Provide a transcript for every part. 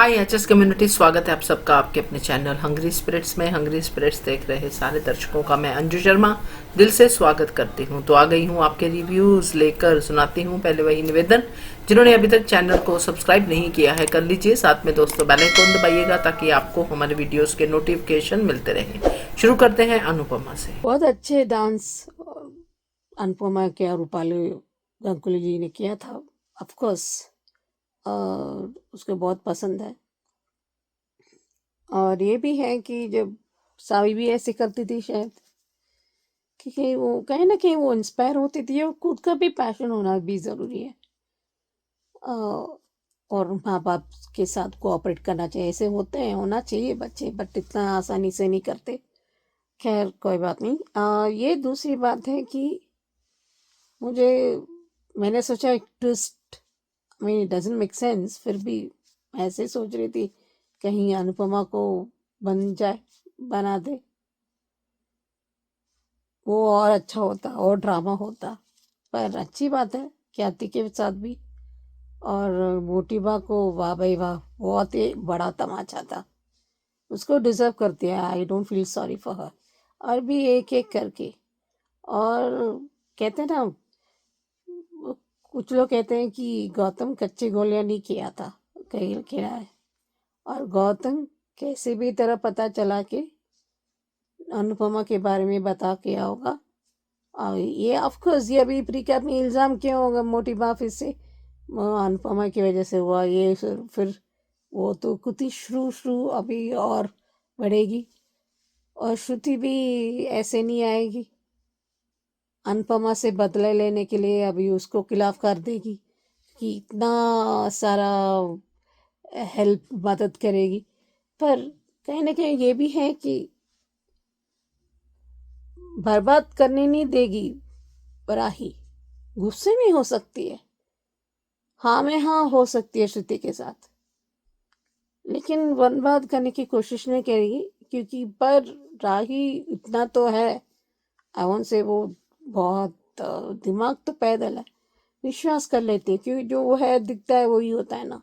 हाय HS community, स्वागत है आप सबका आपके अपने चैनल हंग्री स्पिरिट्स में। हंग्री स्पिरिट्स देख रहे सारे दर्शकों का मैं अंजू शर्मा दिल से स्वागत करती हूं। तो आ गई हूं आपके रिव्यूज लेकर, सुनाती हूं। पहले वही निवेदन, जिन्होंने अभी तक चैनल को सब्सक्राइब नहीं किया है कर लीजिए, साथ में दोस्तों बेल आइकन दबाइएगा ताकि आपको हमारे वीडियोस के नोटिफिकेशन मिलते रहे। शुरू करते हैं अनुपमा से। बहुत अच्छे डांस अनुपमा के और रूपाली गांगुली जी ने किया था। ऑफ कोर्स उसको बहुत पसंद है। और ये भी है कि जब सावी भी ऐसे करती थी शायद, क्योंकि वो कहीं ना कहीं वो इंस्पायर होती थी और खुद का भी पैशन होना भी ज़रूरी है। अ, और माँ बाप के साथ कोऑपरेट करना चाहिए। ऐसे होते हैं, होना चाहिए बच्चे, बट इतना आसानी से नहीं करते। खैर कोई बात नहीं। ये दूसरी बात है कि मुझे मैंने सोचा एक twist, I doesn't make sense, फिर भी ऐसे सोच रही थी कहीं अनुपमा को बना दे, वो और अच्छा होता और ड्रामा होता। पर अच्छी बात है ख्याति के साथ भी। और मोटिबा को वाह भाई वाह, बहुत ही बड़ा तमाचा था, उसको डिजर्व करती है। I don't feel sorry for her. और भी एक एक करके। और कहते हैं ना, कुछ लोग कहते हैं कि गौतम कच्चे गोलियां नहीं किया था, कहीं किया है। और गौतम कैसे भी तरह पता चला कि अनुपमा के बारे में बता के होगा। और ये ऑफ कोर्स ये अभी प्रिका में इल्ज़ाम क्यों होगा मोटी माफी से, अनुपमा की वजह से हुआ ये। फिर वो तो कुछ श्रू श्रू अभी और बढ़ेगी। और श्रुति भी ऐसे नहीं आएगी अनुपमा से बदला लेने के लिए, अभी उसको खिलाफ कर देगी कि इतना सारा हेल्प मदद करेगी। पर कहीं ना कहीं ये भी है कि बर्बाद करने नहीं देगी। राही गुस्से में हो सकती है, हाँ में हाँ हो सकती है श्रुति के साथ, लेकिन बर्बाद करने की कोशिश नहीं करेगी। क्योंकि पर राही इतना तो है, अवन से वो बहुत दिमाग तो पैदल है, विश्वास कर लेती है। क्योंकि जो वो है दिखता है वही होता है ना।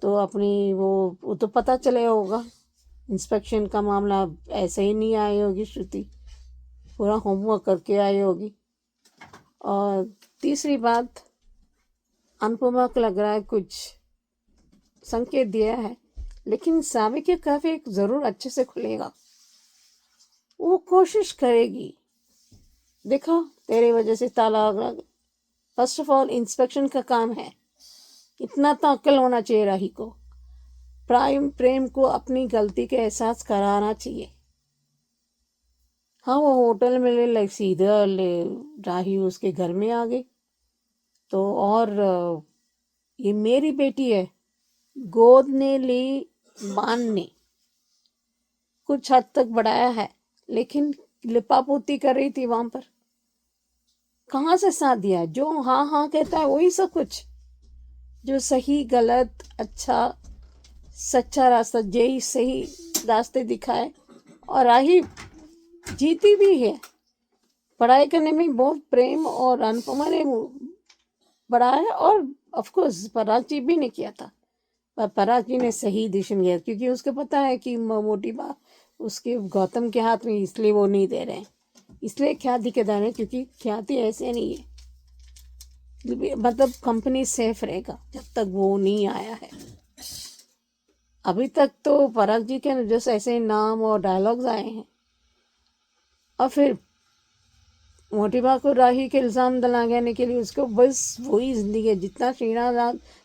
तो अपनी वो तो पता चले होगा, इंस्पेक्शन का मामला ऐसे ही नहीं आई होगी श्रुति, पूरा होमवर्क करके आई होगी। और तीसरी बात, अनुपमा को लग रहा है कुछ संकेत दिया है, लेकिन सावी के काफी जरूर अच्छे से खुलेगा, वो कोशिश करेगी। देखो तेरे वजह से ताला लगा। फर्स्ट ऑफ ऑल इंस्पेक्शन का काम है, इतना तो अक्ल होना चाहिए राही को। प्रेम को अपनी गलती का एहसास कराना चाहिए। हाँ वो होटल में ले सीधा राही उसके घर में आ गई तो। और ये मेरी बेटी है, गोद ने ली, मान ने कुछ हद तक बढ़ाया है, लेकिन लिपापोती कर रही थी वहां पर। कहाँ से साथ दिया? जो हाँ हाँ कहता है वही सब कुछ, जो सही गलत अच्छा सच्चा रास्ता, यही सही रास्ते दिखाए। और राही जीती भी है। पढ़ाई करने में बहुत प्रेम और अनुपमा ने बढ़ाया। और ऑफ कोर्स पराग जी भी ने किया था, पर पराग जी ने सही डिसीजन लिया, क्योंकि उसको पता है कि मोटी बात उसके गौतम के हाथ में, इसलिए वो नहीं दे रहे हैं। इसलिए ख्याति के दाने, क्योंकि ख्याति ऐसे नहीं है, मतलब कंपनी सेफ रहेगा जब तक वो नहीं आया है। अभी तक तो पराग जी के जैसे ऐसे नाम और डायलॉग्स आए हैं, और फिर मोटिबा को राही के इल्ज़ाम दिलाने के लिए उसको बस वही जिंदगी है। जितना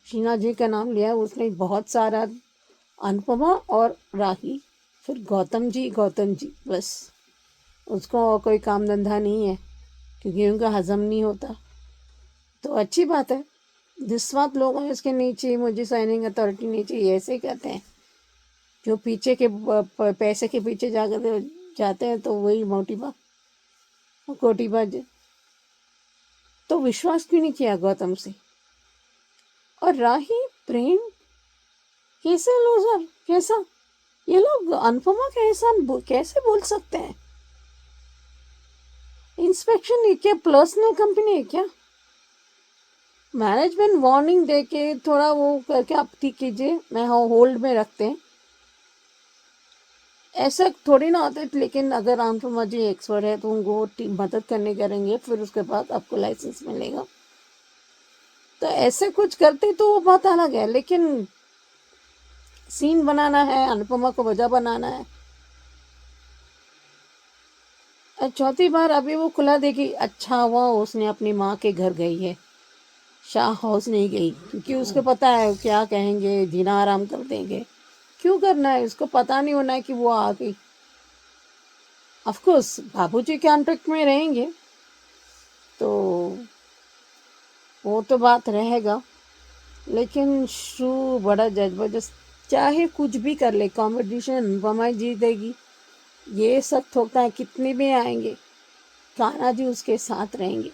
शीना जी का नाम लिया उसने बहुत सारा, अनुपमा और राही, फिर गौतम जी बस। उसको और कोई काम धंधा नहीं है, क्योंकि उनका हजम नहीं होता। तो अच्छी बात है, जिस बात लोग हैं इसके नीचे मुझे साइनिंग अथॉरिटी नीचे ऐसे कहते हैं, जो पीछे के पैसे के पीछे जाकर जाते हैं, तो वही मोटिबा कोटिबा। तो विश्वास क्यों नहीं किया गौतम से? और राही प्रेम कैसे लूजर, कैसा ये लोग अनुपमा के एहसान कैसे बोल सकते हैं? इंस्पेक्शन क्या पर्सनल कंपनी है क्या? मैनेजमेंट वार्निंग दे के थोड़ा वो करके आप ठीक कीजिए, मैं होल्ड में रखते हैं, ऐसा थोड़ी ना होता है। लेकिन अगर अनुपमा जी एक्सपर्ट है तो उनको मदद करने करेंगे, फिर उसके बाद आपको लाइसेंस मिलेगा। तो ऐसे कुछ करते तो वो बात अलग है, लेकिन सीन बनाना है, अनुपमा को वजह बनाना है। और चौथी बार अभी वो खुला देगी, अच्छा हुआ उसने अपनी माँ के घर गई है, शाह हाउस नहीं गई, क्योंकि उसको पता है क्या कहेंगे, जीना आराम कर देंगे। क्यों करना है, उसको पता नहीं होना है कि वो आ गई। ऑफ कोर्स बाबूजी के कॉन्ट्रैक्ट में रहेंगे तो वो तो बात रहेगा, लेकिन शू बड़ा जबरदस्त, चाहे कुछ भी कर ले, कंपटीशन अनुपमा जीतेगी, ये सब थोकता है, कितने भी आएंगे कान्हा जी उसके साथ रहेंगे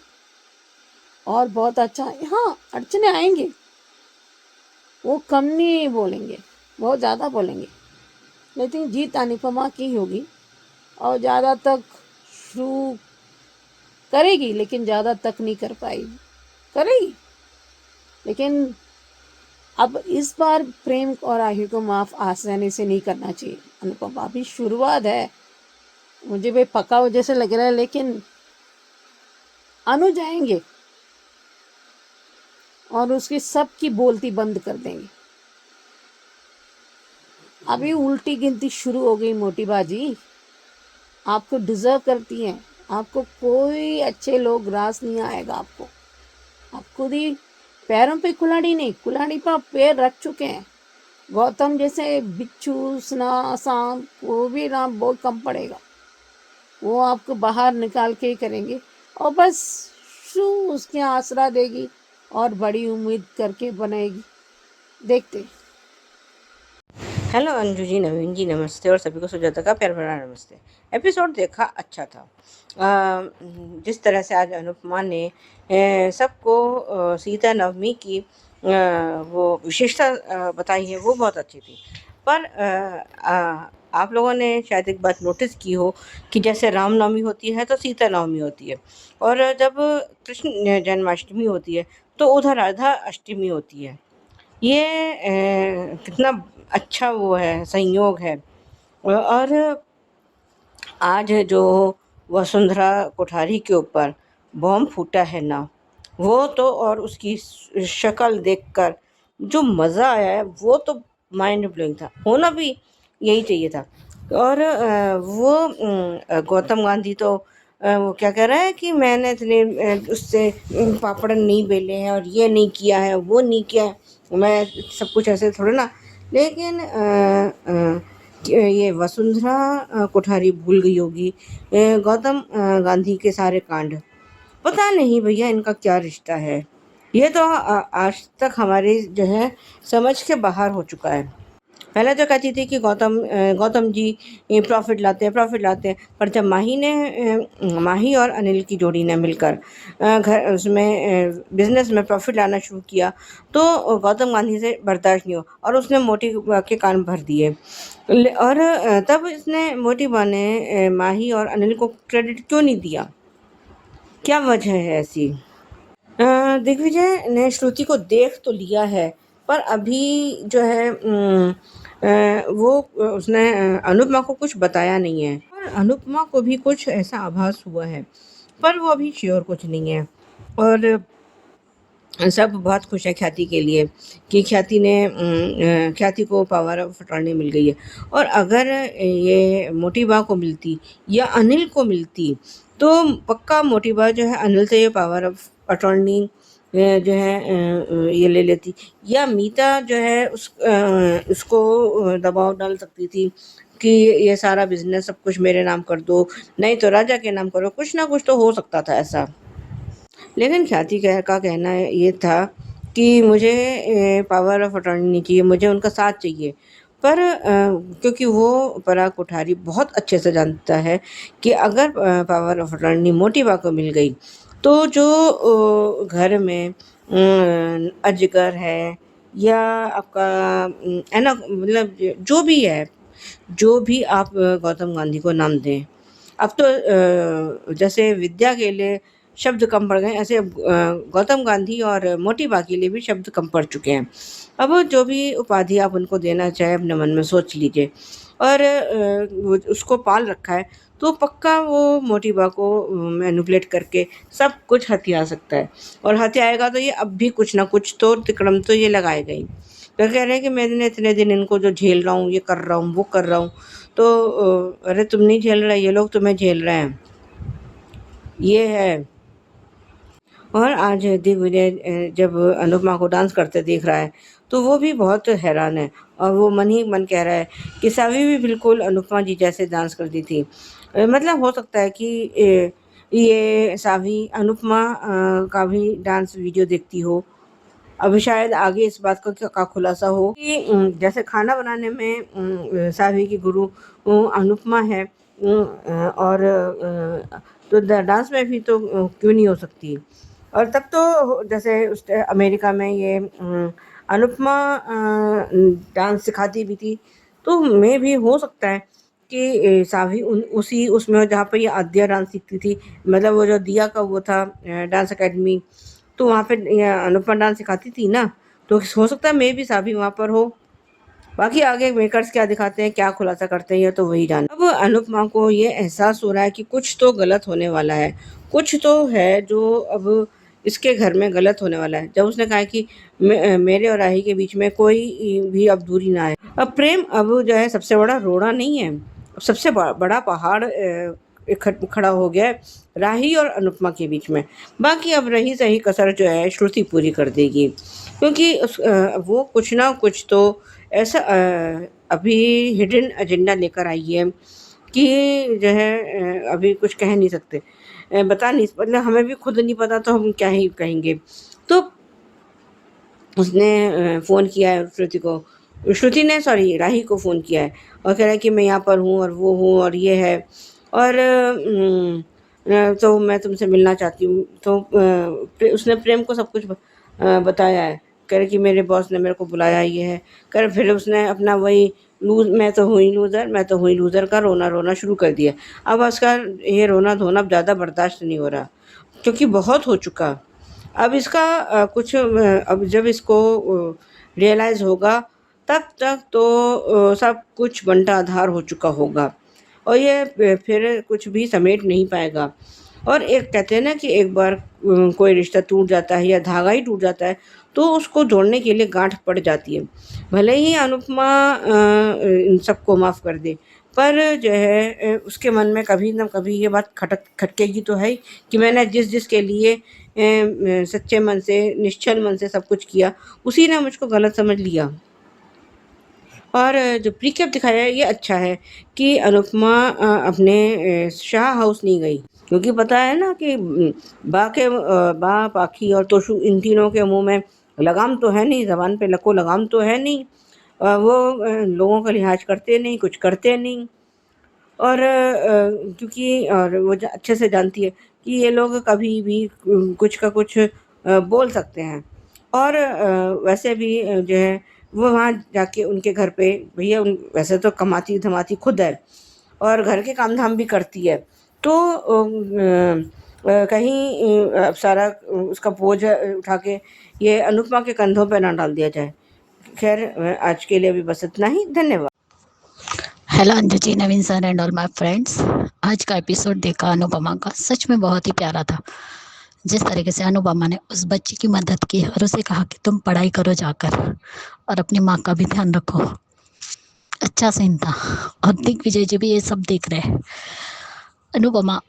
और बहुत अच्छा। हाँ, अड़चने आएंगे, वो कम नहीं बोलेंगे, बहुत ज़्यादा बोलेंगे, लेकिन जीत अनुपमा की होगी। और ज़्यादा तक शुरू करेगी, लेकिन ज़्यादा तक नहीं कर पाएगी, करेगी। लेकिन अब इस बार प्रेम और आयु को माफ आसानी से नहीं करना चाहिए। अनुपमा अभी शुरुआत है, मुझे भी पका हो जैसे लग रहा है, लेकिन अनु जाएंगे और उसकी सबकी बोलती बंद कर देंगे। अभी उल्टी गिनती शुरू हो गई मोटी बाजी, आपको डिजर्व करती हैं, आपको कोई अच्छे लोग रास नहीं आएगा। आपको आप खुद ही पैरों पे कुल्हाड़ी नहीं, कुल्हाड़ी पर पैर रख चुके हैं। गौतम जैसे बिच्छू स्ना सांप वो भी नाम बहुत कम पड़ेगा, वो आपको बाहर निकाल के ही करेंगे। और बस शू उसके आसरा देगी और बड़ी उम्मीद करके बनाएगी, देखते। हेलो अंजू जी, नवीन जी नमस्ते, और सभी को सुजाता का प्यार भरा नमस्ते। एपिसोड देखा, अच्छा था। जिस तरह से आज अनुपमा ने सबको सीता नवमी की वो विशेषता बताई है, वो बहुत अच्छी थी। पर आप लोगों ने शायद एक बात नोटिस की हो कि जैसे रामनवमी होती है तो सीता नवमी होती है, और जब कृष्ण जन्माष्टमी होती है तो उधर राधा अष्टमी होती है। ये कितना अच्छा वो है, संयोग है। और आज जो वसुंधरा कोठारी के ऊपर बॉम्ब फूटा है ना, वो तो, और उसकी शक्ल देखकर जो मज़ा आया है वो तो माइंड ब्लोइंग था, होना भी यही चाहिए था। और गौतम गांधी तो वो क्या कह रहा है कि मैंने इतने उससे पापड़ नहीं बेले हैं और ये नहीं किया है, वो नहीं किया है, मैं सब कुछ ऐसे थोड़े ना। लेकिन ये वसुंधरा कोठारी भूल गई होगी गौतम गांधी के सारे कांड। पता नहीं भैया इनका क्या रिश्ता है, ये तो आज तक हमारी जो है समझ के बाहर हो चुका है। पहले तो कहती थी कि गौतम जी प्रॉफिट लाते हैं, प्रॉफिट लाते हैं, पर जब माही और अनिल की जोड़ी ने मिलकर घर उसमें बिजनेस में प्रॉफिट लाना शुरू किया तो गौतम गांधी से बर्दाश्त नहीं हुआ और उसने मोटी बा के कान भर दिए। और तब इसने मोटी बा ने माही और अनिल को क्रेडिट क्यों नहीं दिया, क्या वजह है ऐसी? दिग्विजय ने श्रुति को देख तो लिया है, पर अभी जो है वो उसने अनुपमा को कुछ बताया नहीं है, और अनुपमा को भी कुछ ऐसा आभास हुआ है, पर वो अभी श्योर कुछ नहीं है। और सब बहुत खुश है ख्याति के लिए कि ख्याति को पावर ऑफ अटॉर्नी मिल गई है। और अगर ये मोटी बा को मिलती या अनिल को मिलती तो पक्का मोटी बा जो है अनिल से ये पावर ऑफ अटॉर्नी जो है ये ले लेती, या मीता जो है उसको दबाव डाल सकती थी कि ये सारा बिजनेस सब कुछ मेरे नाम कर दो, नहीं तो राजा के नाम करो, कुछ ना कुछ तो हो सकता था ऐसा। लेकिन ख्याति का कहना ये था कि मुझे पावर ऑफ अटॉर्नी नहीं चाहिए, मुझे उनका साथ चाहिए। पर क्योंकि वो पराग कोठारी बहुत अच्छे से जानता है कि अगर पावर ऑफ अटॉर्नी मोटी बा को मिल गई तो जो घर में अजगर है या आपका है ना, मतलब जो भी है, जो भी आप गौतम गांधी को नाम दें, अब तो जैसे विद्या के लिए शब्द कम पड़ गए, ऐसे गौतम गांधी और मोतीबा के लिए भी शब्द कम पड़ चुके हैं। अब जो भी उपाधि आप उनको देना चाहे अपने मन में सोच लीजिए, और उसको पाल रखा है तो पक्का वो मोतीबा को मैनिपुलेट करके सब कुछ हथिया सकता है, और हथियाएगा तो ये अब भी कुछ ना कुछ तो तिकड़म तो ये लगाएगा ही। तो कह रहे हैं कि मैंने इतने दिन इनको जो झेल रहा हूँ, ये कर रहा हूँ, वो कर रहा हूँ, तो अरे तुम नहीं झेल रहे, ये लोग तुम्हें झेल रहे हैं, ये है। और आज दिग्विजय जब अनुपमा को डांस करते देख रहा है तो वो भी बहुत हैरान है, और वो मन ही मन कह रहा है कि सावी भी बिल्कुल अनुपमा जी जैसे डांस करती थी। मतलब हो सकता है कि ये सावी अनुपमा का भी डांस वीडियो देखती हो। अभी शायद आगे इस बात का खुलासा हो कि जैसे खाना बनाने में सावी की गुरु अनुपमा है, और तो डांस में भी तो क्यों नहीं हो सकती। और तब तो जैसे उस अमेरिका में ये अनुपमा डांस सिखाती भी थी, तो मैं भी हो सकता है कि सावी उसी उसमें हो जहाँ पर ये आद्या डांस सीखती थी, मतलब वो जो दिया का वो था डांस एकेडमी, तो वहाँ पे ये अनुपमा डांस सिखाती थी ना, तो हो सकता है मैं भी सावी वहाँ पर हो। बाकी आगे मेकर्स क्या दिखाते हैं, क्या खुलासा करते हैं, ये तो वही जाने। अब अनुपमा को ये एहसास हो रहा है कि कुछ तो गलत होने वाला है, कुछ तो है जो अब इसके घर में गलत होने वाला है। जब उसने कहा कि मेरे और राही के बीच में कोई भी अब दूरी ना आए। अब प्रेम अब जो है सबसे बड़ा रोड़ा नहीं है, सबसे बड़ा पहाड़ खड़ा हो गया है राही और अनुपमा के बीच में। बाकी अब रही सही कसर जो है श्रुति पूरी कर देगी, क्योंकि वो कुछ ना कुछ तो ऐसा अभी हिडन एजेंडा लेकर आई है कि जो है अभी कुछ कह नहीं सकते, बता नहीं, मतलब हमें भी खुद नहीं पता तो हम क्या ही कहेंगे। तो उसने फ़ोन किया है श्रुति को, श्रुति ने सॉरी राही को फ़ोन किया है, और कह रहा है कि मैं यहाँ पर हूँ और वो हूँ और ये है, और तो मैं तुमसे मिलना चाहती हूँ। तो उसने प्रेम को सब कुछ बताया है, कह रहे कि मेरे बॉस ने मेरे को बुलाया, ये है कर। फिर उसने अपना वही मैं तो हुई लूज़र, मैं तो हुई लूज़र का रोना रोना शुरू कर दिया। अब उसका ये रोना धोना अब ज़्यादा बर्दाश्त नहीं हो रहा, क्योंकि बहुत हो चुका। अब इसका कुछ अब जब इसको रियलाइज़ होगा तब तक तो सब कुछ बंटा आधार हो चुका होगा, और ये फिर कुछ भी समेट नहीं पाएगा। और एक कहते हैं ना कि एक बार कोई रिश्ता टूट जाता है या धागा ही टूट जाता है तो उसको जोड़ने के लिए गांठ पड़ जाती है। भले ही अनुपमा इन सबको माफ़ कर दे, पर जो है उसके मन में कभी ना कभी ये बात खटकेगी तो है ही कि मैंने जिसके लिए सच्चे मन से निश्चल मन से सब कुछ किया, उसी ने मुझको गलत समझ लिया। और जो प्रीकेप दिखाया है ये अच्छा है कि अनुपमा अपने शाह हाउस नहीं गई, क्योंकि पता है ना कि बा पाखी और तोशु इन तीनों के मुंह में लगाम तो है नहीं, ज़बान पे लको लगाम तो है नहीं, वो लोगों का लिहाज करते नहीं, कुछ करते नहीं। और क्योंकि और वो अच्छे से जानती है कि ये लोग कभी भी कुछ का कुछ बोल सकते हैं। और वैसे भी जो है वो वहाँ जाके उनके घर पे भैया वैसे तो कमाती धमाती खुद है और घर के काम धाम भी करती है, तो कहीं अब सारा उसका बोझ उठा के ये अनुपमा के कंधों पे ना डाल दिया जाए। खैर आज के लिए अभी बस इतना ही, धन्यवाद। Hello Anju ji, Naveen sir and all my friends. आज का एपिसोड देखा अनुपमा का, सच में बहुत ही प्यारा था। जिस तरीके से अनुपमा ने उस बच्ची की मदद की और उसे कहा कि तुम पढ़ाई करो जाकर और अपनी माँ का भी ध्यान रखो, अच्छा सीन था। और दिग्विजय जी भी ये सब देख रहे हैं। अनुपमा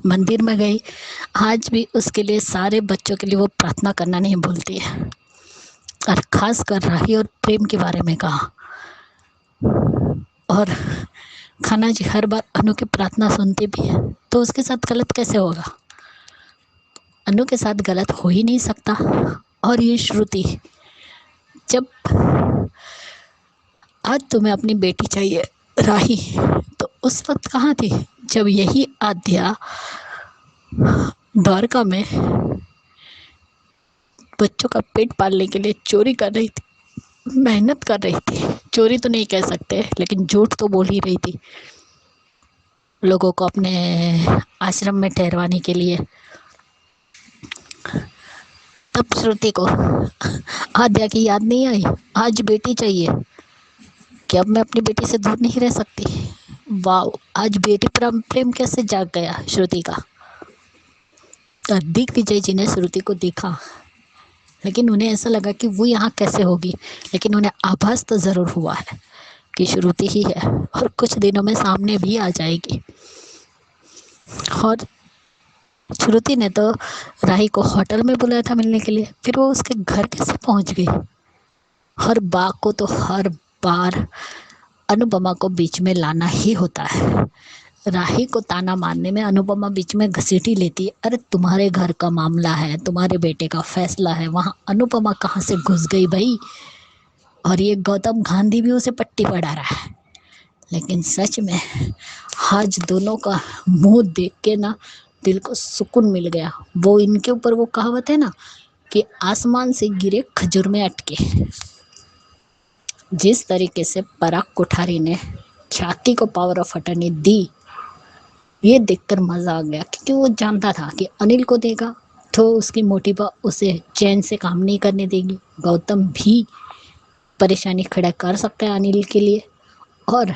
मंदिर में गई, आज भी उसके लिए सारे बच्चों के लिए वो प्रार्थना करना नहीं भूलती है, और खास कर राही और प्रेम के बारे में कहा। और खाना जी हर बार अनु की प्रार्थना सुनती भी है, तो उसके साथ गलत कैसे होगा? अनु के साथ गलत हो ही नहीं सकता। और ये श्रुति, जब आज तुम्हें अपनी बेटी चाहिए राही, तो उस वक्त कहाँ थी जब यही आद्या द्वारका में बच्चों का पेट पालने के लिए चोरी कर रही थी, मेहनत कर रही थी। चोरी तो नहीं कह सकते, लेकिन झूठ तो बोल ही रही थी लोगों को अपने आश्रम में ठहरवाने के लिए। तब श्रुति को आद्या की याद नहीं आई, आज बेटी चाहिए कि अब मैं अपनी बेटी से दूर नहीं रह सकती। वाह, आज बेटी प्रेम प्रेम कैसे जाग गया श्रुति का। दिग्विजय जी ने श्रुति को देखा, लेकिन उन्हें ऐसा लगा कि वो यहाँ कैसे होगी, लेकिन उन्हें आभास तो ज़रूर हुआ है कि श्रुति ही है और कुछ दिनों में सामने भी आ जाएगी। और श्रुति ने तो राही को होटल में बुलाया था मिलने के लिए, फिर वो उसके घर कैसे पहुंच गई। हर बार को तो हर बार अनुपमा को बीच में लाना ही होता है। राही को ताना मारने में अनुपमा बीच में घसीट ही लेती है। अरे तुम्हारे घर का मामला है, तुम्हारे बेटे का फैसला है, वहाँ अनुपमा कहाँ से घुस गई भाई। और ये गौतम गांधी भी उसे पट्टी पढ़ा रहा है। लेकिन सच में आज दोनों का मुंह देख के ना दिल को सुकून मिल गया। वो इनके ऊपर वो कहावत है ना कि आसमान से गिरे खजूर में अटके। जिस तरीके से पराग कोठारी ने ख्याति को पावर ऑफ अटर्नी दी, ये देखकर मजा आ गया, क्योंकि वो जानता था कि अनिल को देगा तो उसकी मोटी बा उसे चैन से काम नहीं करने देगी। गौतम भी परेशानी खड़ा कर सकता है अनिल के लिए, और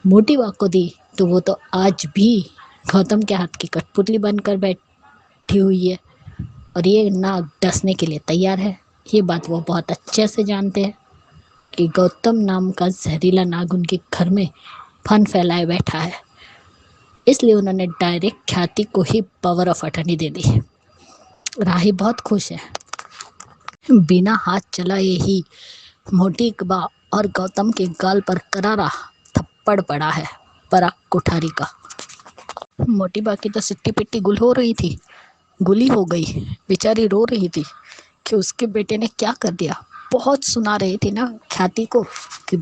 मोटी बा को दी तो वो तो आज भी गौतम के हाथ की कठपुतली बनकर बैठी हुई है और ये नाग डसने के लिए तैयार है। ये बात वो बहुत अच्छे से जानते हैं कि गौतम नाम का जहरीला नाग उनके घर में फन फैलाए बैठा है। इसलिए उन्होंने डायरेक्ट ख्याति को ही पावर ऑफ अटर्नी दे दी। राही बहुत खुश है। बिना हाथ चलाए ही मोटी बा और गौतम के गाल पर करारा थप्पड़ पड़ा है पराग कोठारी का। मोटी बा की तो सिट्टी पिट्टी गुल हो रही थी, गुली हो गई। बेचारी रो रही थी कि उसके बेटे ने क्या कर दिया। बहुत सुना रही थी ना ख्याति को कि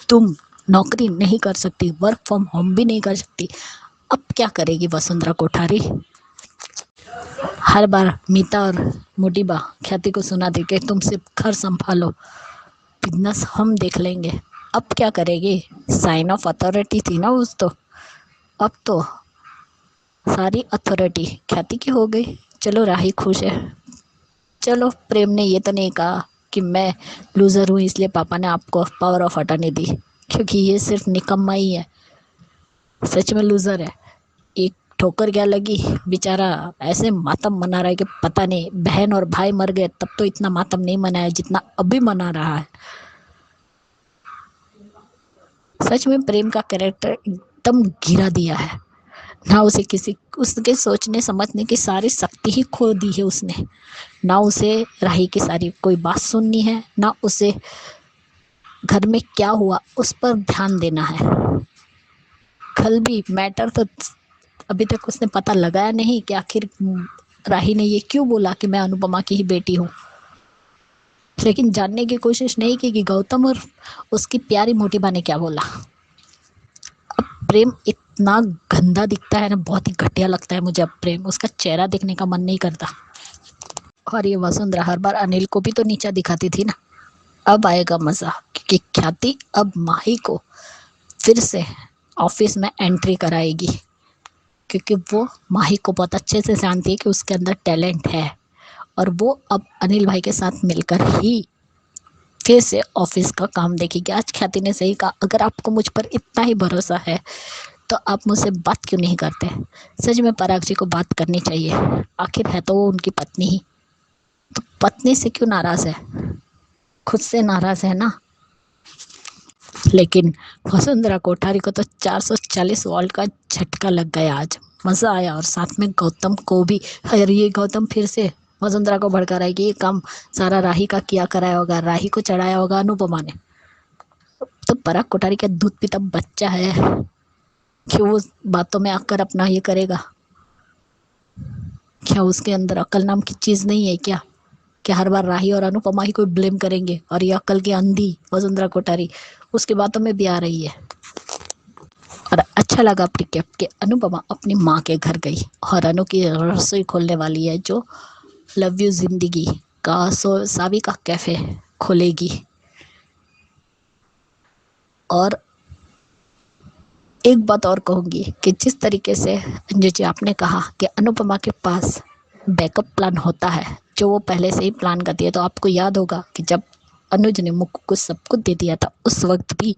तुम नौकरी नहीं कर सकती, वर्क फ्रॉम होम भी नहीं कर सकती। अब क्या करेगी वसुंधरा कोठारी। हर बार मीता और मोटी बा ख्याति को सुना दे कि तुम सिर्फ घर संभालो, बिजनेस हम देख लेंगे। अब क्या करेगी, साइन ऑफ अथॉरिटी थी ना उस तो, अब तो सारी अथॉरिटी ख्याति की हो गई। चलो राही खुश है। चलो प्रेम ने ये तो नहीं कहा कि मैं लूज़र हूँ इसलिए पापा ने आपको पावर ऑफ अटर्नी दी, क्योंकि ये सिर्फ निकम्मा ही है, सच में लूज़र है। एक ठोकर क्या लगी, बेचारा ऐसे मातम मना रहा है कि पता नहीं बहन और भाई मर गए तब तो इतना मातम नहीं मनाया जितना अभी मना रहा है। सच में प्रेम का कैरेक्टर एकदम गिरा दिया है ना। उसे किसी उसके सोचने समझने की सारी शक्ति ही खो दी है उसने। ना उसे राही की सारी कोई बात सुननी है, ना उसे घर में क्या हुआ उस पर ध्यान देना है। कल भी मैटर तो अभी तक उसने पता लगाया नहीं कि आखिर राही ने ये क्यों बोला कि मैं अनुपमा की ही बेटी हूँ। लेकिन जानने की कोशिश नहीं की कि गौतम और उसकी प्यारी मोटी बा ने क्या बोला। अब प्रेम इतना गंदा दिखता है ना, बहुत ही घटिया लगता है मुझे अब प्रेम। उसका चेहरा देखने का मन नहीं करता। और ये वसुंधरा हर बार अनिल को भी तो नीचा दिखाती थी ना। अब आएगा मजा, क्योंकि ख्याति अब माही को फिर से ऑफिस में एंट्री कराएगी, क्योंकि वो माही को बहुत अच्छे से जानती है कि उसके अंदर टैलेंट है। और वो अब अनिल भाई के साथ मिलकर ही फिर से ऑफिस का काम देखेगी। आज ख्याति ने सही कहा, अगर आपको मुझ पर इतना ही भरोसा है तो आप मुझसे बात क्यों नहीं करते। सच में पराग जी को बात करनी चाहिए, आखिर है तो वो उनकी पत्नी ही। तो पत्नी से क्यों नाराज है, खुद से नाराज है ना। लेकिन वसुंधरा कोठारी को तो 440 वोल्ट का झटका लग गया। आज मज़ा आया। और साथ में गौतम को भी। अरे ये गौतम फिर से वसुंधरा को भड़का रहा है कि ये काम सारा राही का किया कराया होगा, राही को चढ़ाया होगा अनुपमा ने। तो पराग कोठारी का दूध पीता बच्चा है कि वो बातों में आकर अपना ये करेगा। क्या उसके अंदर अकल नाम की चीज़ नहीं है क्या कि हर बार राही और अनुपमा ही कोई ब्लेम करेंगे। और ये अकल की अंधी वसुंधरा कोठारी उसकी बातों में भी आ रही है। और अच्छा लगा प्रिकेप कि अनुपमा अपनी माँ के घर गई और अनु की रसोई खोलने वाली है, जो लव यू जिंदगी का सावी का कैफे खोलेगी। और एक बात और कहूँगी कि जिस तरीके से अंजू जी आपने कहा कि अनुपमा के पास बैकअप प्लान होता है जो वो पहले से ही प्लान करती है। तो आपको याद होगा कि जब अनुज ने मुक्कू को सब कुछ दे दिया था, उस वक्त भी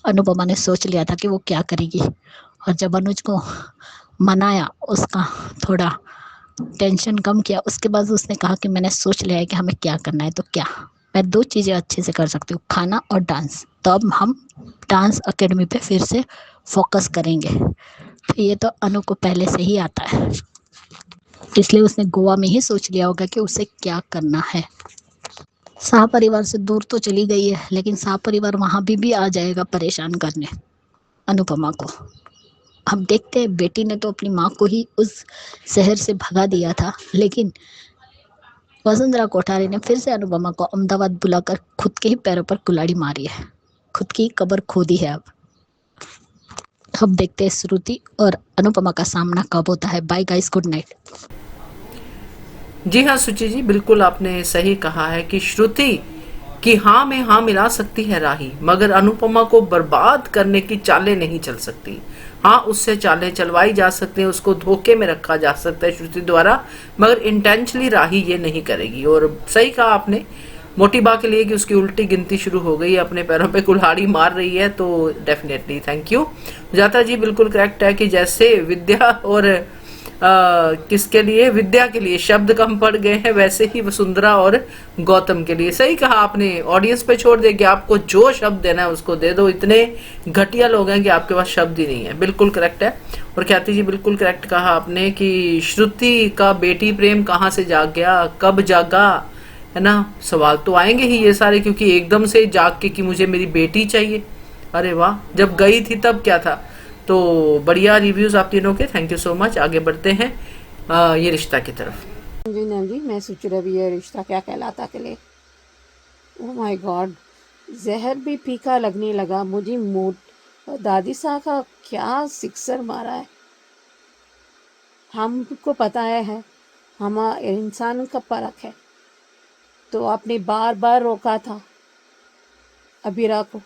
अनुपमा ने सोच लिया था कि वो क्या करेगी। और जब अनुज को मनाया, उसका थोड़ा टेंशन कम किया, उसके बाद उसने कहा कि मैंने सोच लिया है कि हमें क्या करना है। तो क्या, मैं 2 चीज़ें अच्छे से कर सकती हूँ, खाना और डांस। तो अब हम डांस एकेडमी पे फिर से फोकस करेंगे। तो ये तो अनु को पहले से ही आता है, इसलिए उसने गोवा में ही सोच लिया होगा कि उसे क्या करना है। शाह परिवार से दूर तो चली गई है, लेकिन शाह परिवार वहाँ भी आ जाएगा परेशान करने अनुपमा को। अब देखते हैं, बेटी ने तो अपनी माँ को ही उस शहर से भगा दिया था, लेकिन वसुंधरा कोठारी ने फिर से अनुपमा को अहमदाबाद बुलाकर खुद के ही पैरों पर कुल्हाड़ी मारी है, खुद की कब्र खोदी है। अब देखते हैं श्रुति और अनुपमा का सामना कब होता है। Bye guys, good night. जी हाँ सुचि जी, बिल्कुल आपने सही कहा है कि श्रुति कि हाँ में हाँ मिला सकती है राही, मगर अनुपमा को बर्बाद करने की चालें नहीं चल सकती। हाँ, उससे चालें चलवाई जा सकती हैं, उसको धोखे में रखा जा सकता है श्रुति द्वारा, मगर इंटेंशनली राही ये नहीं करेगी। और सही कहा आपने मोटी बा के लिए कि उसकी उल्टी गिनती शुरू हो गई, अपने पैरों पे कुल्हाड़ी मार रही है। तो डेफिनेटली थैंक यू जाता जी, बिल्कुल करेक्ट है कि जैसे विद्या और किसके लिए, विद्या के लिए शब्द कम पड़ गए हैं, वैसे ही वसुंधरा और गौतम के लिए। सही कहा आपने, ऑडियंस पे छोड़ दे कि आपको जो शब्द देना है उसको दे दो। इतने घटिया लोग हैं कि आपके पास शब्द ही नहीं है। बिल्कुल करेक्ट है। और ख्याति जी बिल्कुल करेक्ट कहा आपने कि श्रुति का बेटी प्रेम कहाँ से जाग गया, कब जागा, है ना। सवाल तो आएंगे ही ये सारे, क्योंकि एकदम से जाग के कि मुझे मेरी बेटी चाहिए, अरे वाह, जब गई थी तब क्या था। तो बढ़िया रिव्यूज आप तीनों के, थैंक यू सो मच। आगे बढ़ते हैं ये रिश्ता की तरफ। जी ना जी, मैं सोच रहा भी ये रिश्ता क्या कहलाता के लिए। ओह माय गॉड, जहर भी फीका लगने लगा मुझे। मोट दादी साहब का क्या सिक्सर मारा है। हमको पता है हम इंसान का फर्क है, तो आपने बार बार रोका था अबीरा को।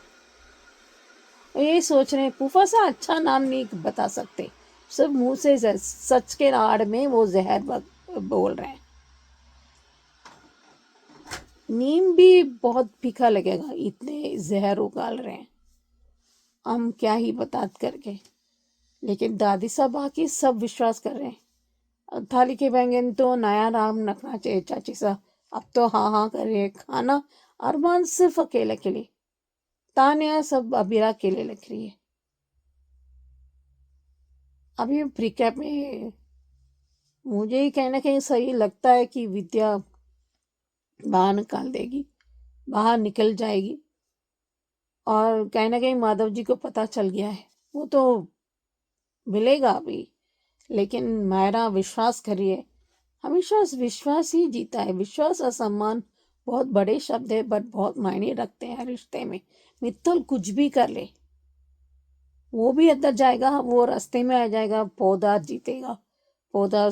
ये सोच रहे हैं फूफा सा अच्छा नाम नहीं बता सकते, सब मुंह से सच के आड़ में वो जहर बोल रहे हैं। नीम भी बहुत फीका लगेगा, इतने जहर उगाल रहे हैं, हम क्या ही बता करके। लेकिन दादी साहब बाकी सब विश्वास कर रहे हैं। थाली के बैंगन तो नया नाम रखना चाहिए चाची साहब। अब तो हाँ हाँ कर रहे हैं, खाना अरमान सिर्फ अकेले के लिए, तानिया सब अबीरा के लिए लिख रही है। अभी प्रीकैप में मुझे ही कहीं ना कहीं सही लगता है कि विद्या बाहर निकाल देगी, बाहर निकल जाएगी। और कहीं ना कहीं माधव जी को पता चल गया है, वो तो मिलेगा अभी। लेकिन मायरा विश्वास करिए, हमेशा विश्वास ही जीता है। विश्वास और सम्मान बहुत बड़े शब्द है, बट बहुत मायने रखते हैं रिश्ते में। मित्तल कुछ भी कर ले, वो भी अंदर जाएगा, वो रास्ते में आ जाएगा, पौधा जीतेगा। पौधा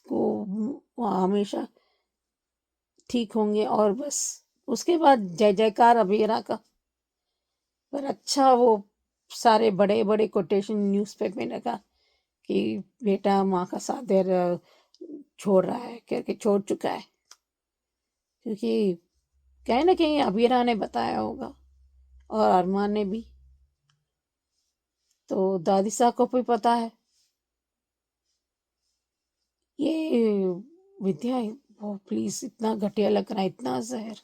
को हमेशा ठीक होंगे। और बस उसके बाद जय जयकार अबीरा का। पर अच्छा, वो सारे बड़े बड़े कोटेशन न्यूज़पेपर में लगा कि बेटा माँ का साथ दे छोड़ रहा है करके, छोड़ चुका है। क्योंकि कहीं ना कहीं अबीरा ने बताया होगा और अरमान ने भी, तो दादी साहब को भी पता है। ये विद्या, वो प्लीज इतना घटिया लग रहा है, इतना जहर।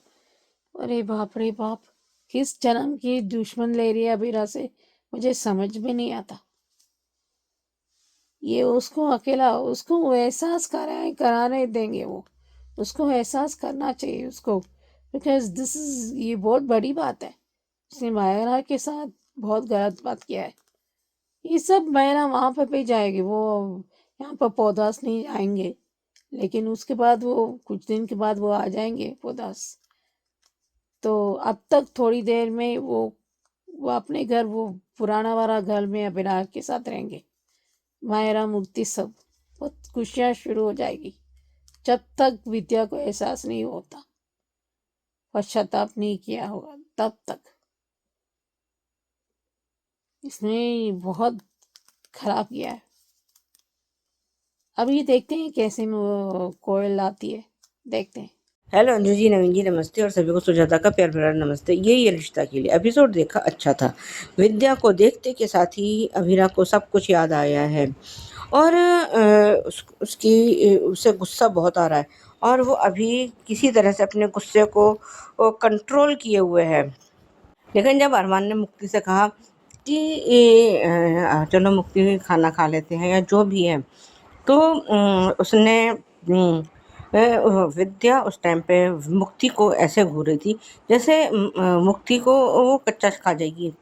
अरे बाप रे बाप, किस जन्म की दुश्मन ले रही है अबीरा से, मुझे समझ में नहीं आता। ये उसको अकेला, उसको एहसास कराने देंगे, वो उसको एहसास करना चाहिए उसको। बिकॉज दिस इज, ये बहुत बड़ी बात है। उसने मायरा के साथ बहुत गलत बात किया है। ये सब मायरा वहाँ पे भी जाएगी, वो यहाँ पर पौधास नहीं आएंगे, लेकिन उसके बाद वो कुछ दिन के बाद वो आ जाएंगे पौधास। तो अब तक थोड़ी देर में वो अपने घर, वो पुराना वाला घर में अभिनव के साथ रहेंगे। मायरा मुक्ति सब बहुत खुशियाँ शुरू हो जाएगी, जब तक विद्या को एहसास नहीं होता, पश्चाताप नहीं किया होगा तब तक। इसने बहुत खराब किया है। अभी देखते हैं कैसे में वो कोयल आती है, देखते हैं। हेलो अंजू जी, नवीन जी, नमस्ते और सभी को सुजाता का प्यार भरा नमस्ते। ये रिश्ता के लिए एपिसोड देखा, अच्छा था। विद्या को देखते के साथ ही अभीरा को सब कुछ याद आया है और उसे गुस्सा बहुत आ रहा है और वो अभी किसी तरह से अपने गुस्से को कंट्रोल किए हुए है। लेकिन जब अरमान ने मुक्ति से कहा कि चलो मुक्ति खाना खा लेते हैं या जो भी है, तो उसने विद्या उस टाइम पे मुक्ति को ऐसे घूर रही थी जैसे मुक्ति को वो कच्चा खा जाएगी।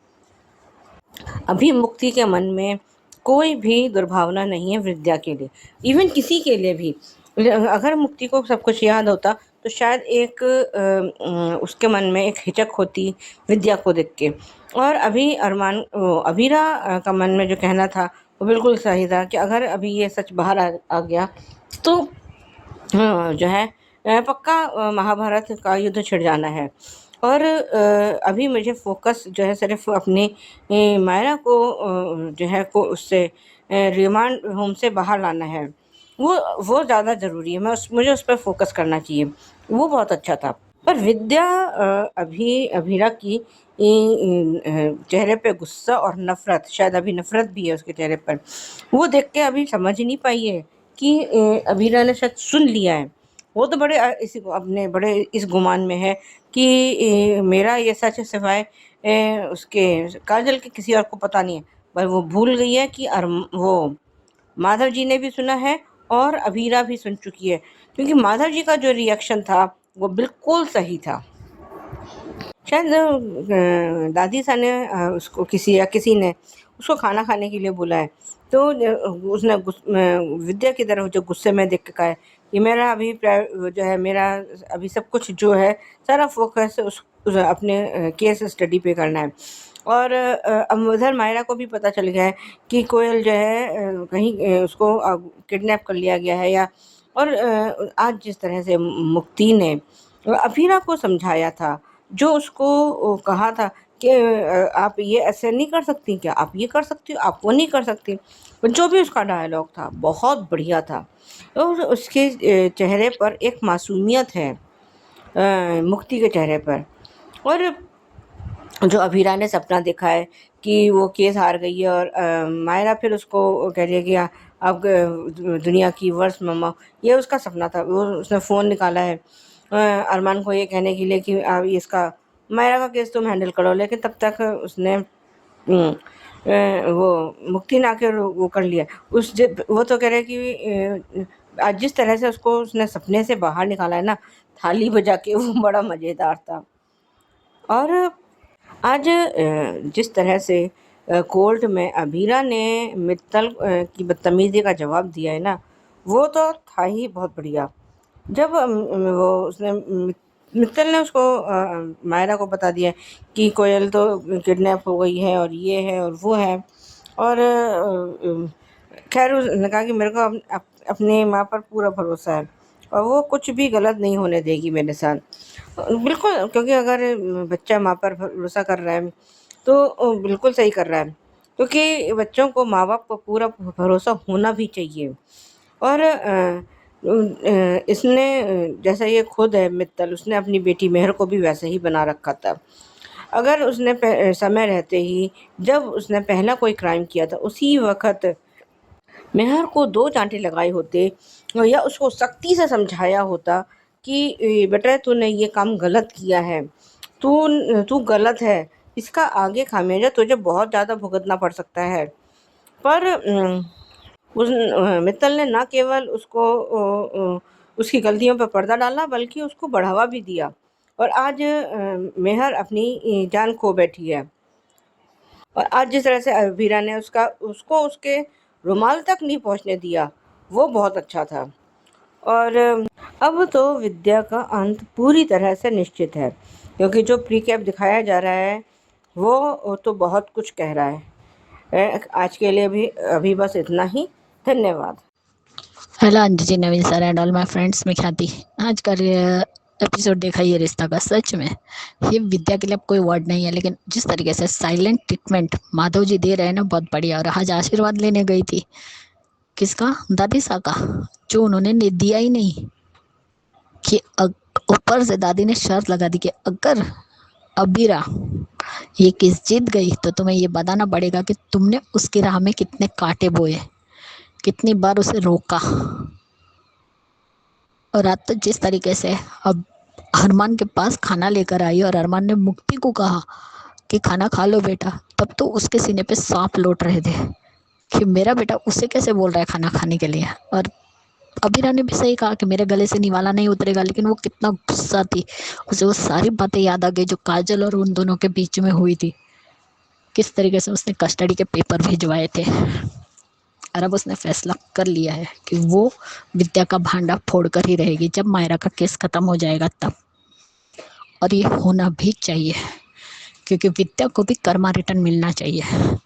अभी मुक्ति के मन में कोई भी दुर्भावना नहीं है विद्या के लिए, इवन किसी के लिए भी। अगर मुक्ति को सब कुछ याद होता तो शायद एक उसके मन में एक हिचक होती विद्या को देख के। और अभी अभीरा का मन में जो कहना था वो बिल्कुल सही था कि अगर अभी ये सच बाहर आ गया तो जो है पक्का महाभारत का युद्ध छिड़ जाना है। और अभी मुझे फोकस जो है सिर्फ अपनी मायरा को जो है को उससे रिमांड होम से बाहर लाना है। वो ज़्यादा ज़रूरी है। मुझे उस पर फोकस करना चाहिए। वो बहुत अच्छा था। पर विद्या अभी अभीरा की चेहरे पे गुस्सा और नफरत, शायद अभी नफरत भी है उसके चेहरे पर, वो देख के अभी समझ ही नहीं पाई है कि अभीरा ने शायद सुन लिया है। वो तो बड़े अपने बड़े इस गुमान में है कि मेरा ये सच सिवाय उसके काजल के किसी और को पता नहीं है। पर वो भूल गई है कि वो माधव जी ने भी सुना है और अभीरा भी सुन चुकी है, क्योंकि माधव जी का जो रिएक्शन था वो बिल्कुल सही था। शायद दादी सा ने उसको किसी ने उसको खाना खाने के लिए बोला है, तो उसने विद्या की तरफ जो गुस्से में देख के कहा है कि मेरा अभी जो है मेरा अभी सब कुछ जो है सारा फोकस उस अपने केस स्टडी पे करना है। और अब उधर मायरा को भी पता चल गया है कि कोयल जो है कहीं उसको किडनैप कर लिया गया है। या और आज जिस तरह से मुक्ति ने अभीरा को समझाया था, जो उसको कहा था कि आप ये ऐसे नहीं कर सकती क्या, आप ये कर सकती हो, आप वो नहीं कर सकती। जो भी उसका डायलॉग था बहुत बढ़िया था और उसके चेहरे पर एक मासूमियत है, मुक्ति के चेहरे पर। और जो अभीरा ने सपना देखा है कि वो केस हार गई है और मायरा फिर उसको कह रही है कि आप दुनिया की वर्स्ट मम्मा, ये उसका सपना था। वो उसने फ़ोन निकाला है अरमान को ये कहने के लिए कि आप इसका मायरा का केस तुम हैंडल करो, लेकिन तब तक उसने वो मुक्ति ना के वो कर लिया। वो तो कह रहे कि आज जिस तरह से उसको उसने सपने से बाहर निकाला है ना, थाली बजा के, वो बड़ा मज़ेदार था। और आज जिस तरह से कोर्ट में अभीरा ने मित्तल की बदतमीज़ी का जवाब दिया है ना, वो तो था ही बहुत बढ़िया। जब वो उसने मित्तल ने उसको मायरा को बता दिया कि कोयल तो किडनैप हो गई है और ये है और वो है। और खैर उसने कहा कि मेरे को अपनी माँ पर पूरा भरोसा है और वो कुछ भी गलत नहीं होने देगी मेरे साथ। बिल्कुल, क्योंकि अगर बच्चा माँ पर भरोसा कर रहा है तो बिल्कुल सही कर रहा है, क्योंकि बच्चों को माँ बाप पर पूरा भरोसा होना भी चाहिए। और इसने जैसा ये खुद है मित्तल, उसने अपनी बेटी मेहर को भी वैसे ही बना रखा था। अगर उसने समय रहते ही जब उसने पहला कोई क्राइम किया था उसी वक्त मेहर को 2 चांटे लगाए होते या उसको सख्ती से समझाया होता कि बेटा तूने ये काम गलत किया है, तू गलत है, इसका आगे खामियाजा तुझे बहुत ज़्यादा भुगतना पड़ सकता है। पर उस मित्तल ने ना केवल उसको उसकी गलतियों पर पर्दा डाला बल्कि उसको बढ़ावा भी दिया और आज मेहर अपनी जान खो बैठी है। और आज जिस तरह से अभीरा ने उसको उसके रुमाल तक नहीं पहुंचने दिया, वो बहुत अच्छा था। और अब तो विद्या का अंत पूरी तरह से निश्चित है, क्योंकि जो प्रीकैप दिखाया जा रहा है वो तो बहुत कुछ कह रहा है। आज के लिए भी अभी बस इतना ही। धन्यवाद। Hello Anju ji, Naveen sir and all my friends, मैं ख्याति। आज का एपिसोड देखा ये रिश्ता का, सच में ये विद्या के लिए अब कोई वर्ड नहीं है, लेकिन जिस तरीके से साइलेंट ट्रीटमेंट माधव जी दे रहे हैं ना, बहुत बढ़िया। और आज आशीर्वाद लेने गई थी किसका? दादी सा का, जो उन्होंने दिया ही नहीं। कि ऊपर से दादी ने शर्त लगा दी कि अगर अबीरा ये केस जीत गई तो तुम्हें ये बताना पड़ेगा कि तुमने उसकी राह में कितने कांटे बोए, कितनी बार उसे रोका। और आज तो जिस तरीके से अब अरमान के पास खाना लेकर आई और अरमान ने मुक्ति को कहा कि खाना खा लो बेटा, तब तो उसके सीने पे सांप लौट रहे थे कि मेरा बेटा उसे कैसे बोल रहा है खाना खाने के लिए। और अबीरा ने भी सही कहा कि मेरे गले से निवाला नहीं उतरेगा, लेकिन वो कितना गुस्सा थी, उसे वो सारी बातें याद आ गई जो काजल और उन दोनों के बीच में हुई थी। किस तरीके से उसने कस्टडी के पेपर भिजवाए थे। और अब उसने फैसला कर लिया है कि वो विद्या का भांडा फोड़कर ही रहेगी जब मायरा का केस खत्म हो जाएगा तब। और ये होना भी चाहिए क्योंकि विद्या को भी कर्मा रिटर्न मिलना चाहिए।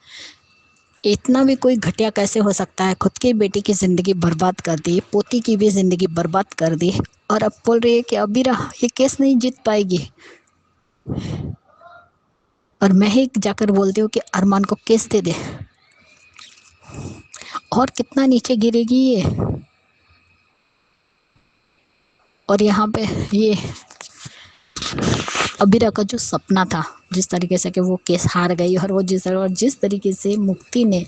इतना भी कोई घटिया कैसे हो सकता है? खुद की बेटी की जिंदगी बर्बाद कर दी, पोती की भी जिंदगी बर्बाद कर दी, और अब बोल रही है कि अबीरा ये केस नहीं जीत पाएगी। और मैं ही जाकर बोलती हूँ कि अरमान को केस दे दे। और कितना नीचे गिरेगी ये। और यहाँ पे ये अबीरा का जो सपना था, जिस तरीके से कि वो केस हार गई, और वो जिस तरीके से मुक्ति ने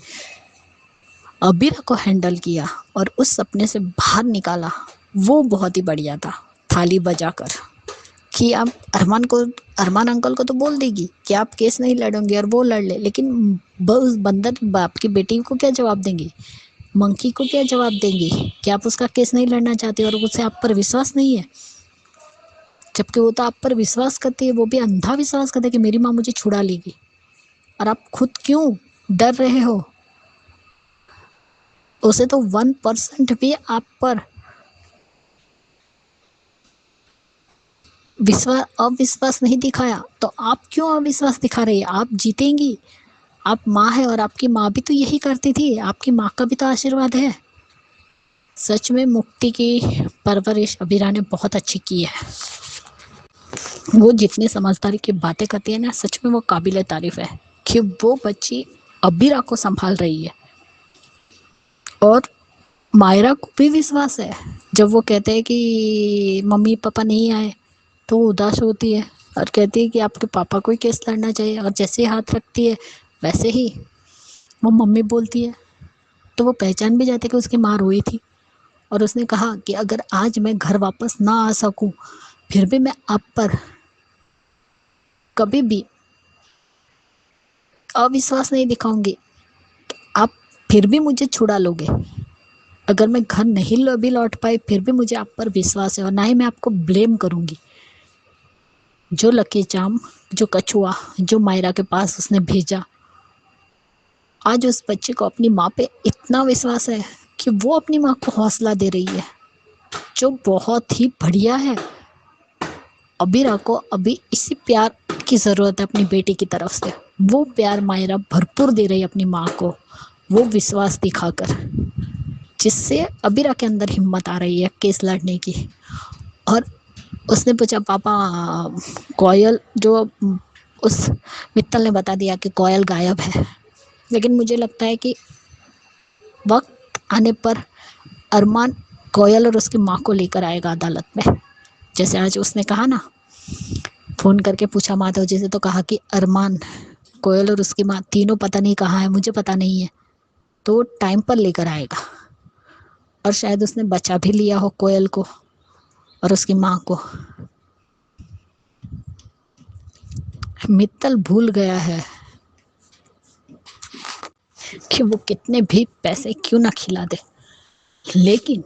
अबीरा को हैंडल किया और उस सपने से बाहर निकाला, वो बहुत ही बढ़िया था। थाली बजाकर कि आप अरमान अंकल को तो बोल देगी कि आप केस नहीं लड़ोगे और वो लड़ ले, लेकिन उस बंदर बाप की बेटी को क्या जवाब देंगी? मंकी को क्या जवाब देंगी कि आप उसका केस नहीं लड़ना चाहते और उसे आप पर विश्वास नहीं है? जबकि वो तो आप पर विश्वास करती है, वो भी अंधा विश्वास करती है कि मेरी माँ मुझे छुड़ा लेगी। और आप खुद क्यों डर रहे हो? उसे तो 1% भी आप पर अविश्वास नहीं दिखाया, तो आप क्यों अविश्वास दिखा रही है? आप जीतेंगी। आप माँ है और आपकी माँ भी तो यही करती थी, आपकी माँ का भी तो आशीर्वाद है। सच में मुक्ति की परवरिश अबीरा ने बहुत अच्छी की है। वो जितनी समझदारी की बातें करती है ना, सच में वो काबिल तारीफ है कि वो बच्ची अबीरा को संभाल रही है। और मायरा को भी विश्वास है, जब वो कहते हैं कि मम्मी पापा नहीं आए तो वो उदास होती है और कहती है कि आपके पापा को ही केस लड़ना चाहिए, और जैसे ही हाथ रखती है वैसे ही वो मम्मी बोलती है, तो वो पहचान भी जाती है कि उसकी माँ रोई थी। और उसने कहा कि अगर आज मैं घर वापस ना आ सकूं, फिर भी मैं आप पर कभी भी अविश्वास नहीं दिखाऊंगी, आप फिर भी मुझे छुड़ा लोगे। अगर मैं घर नहीं भी लौट पाई, फिर भी मुझे आप पर विश्वास है और ना ही मैं आपको ब्लेम करूंगी। जो लकी चाम, जो कछुआ, जो मायरा के पास उसने भेजा, आज उस बच्चे को अपनी माँ पे इतना विश्वास है कि वो अपनी माँ को हौसला दे रही है, जो बहुत ही बढ़िया है। अबीरा को अभी इसी प्यार की ज़रूरत है अपनी बेटी की तरफ से। वो प्यार मायरा भरपूर दे रही है अपनी माँ को, वो विश्वास दिखाकर, जिससे अबीरा के अंदर हिम्मत आ रही है केस लड़ने की। और उसने पूछा पापा कोयल, जो उस मित्तल ने बता दिया कि कोयल गायब है, लेकिन मुझे लगता है कि वक्त आने पर अरमान कोयल और उसकी माँ को लेकर आएगा अदालत में। जैसे आज उसने कहा ना, फ़ोन करके पूछा माधव जी से, तो कहा कि अरमान, कोयल और उसकी माँ तीनों पता नहीं कहाँ है, मुझे पता नहीं है, तो टाइम पर लेकर आएगा। और शायद उसने बचा भी लिया हो कोयल को और उसकी माँ को। मित्तल भूल गया है कि वो कितने भी पैसे क्यों ना खिला दे, लेकिन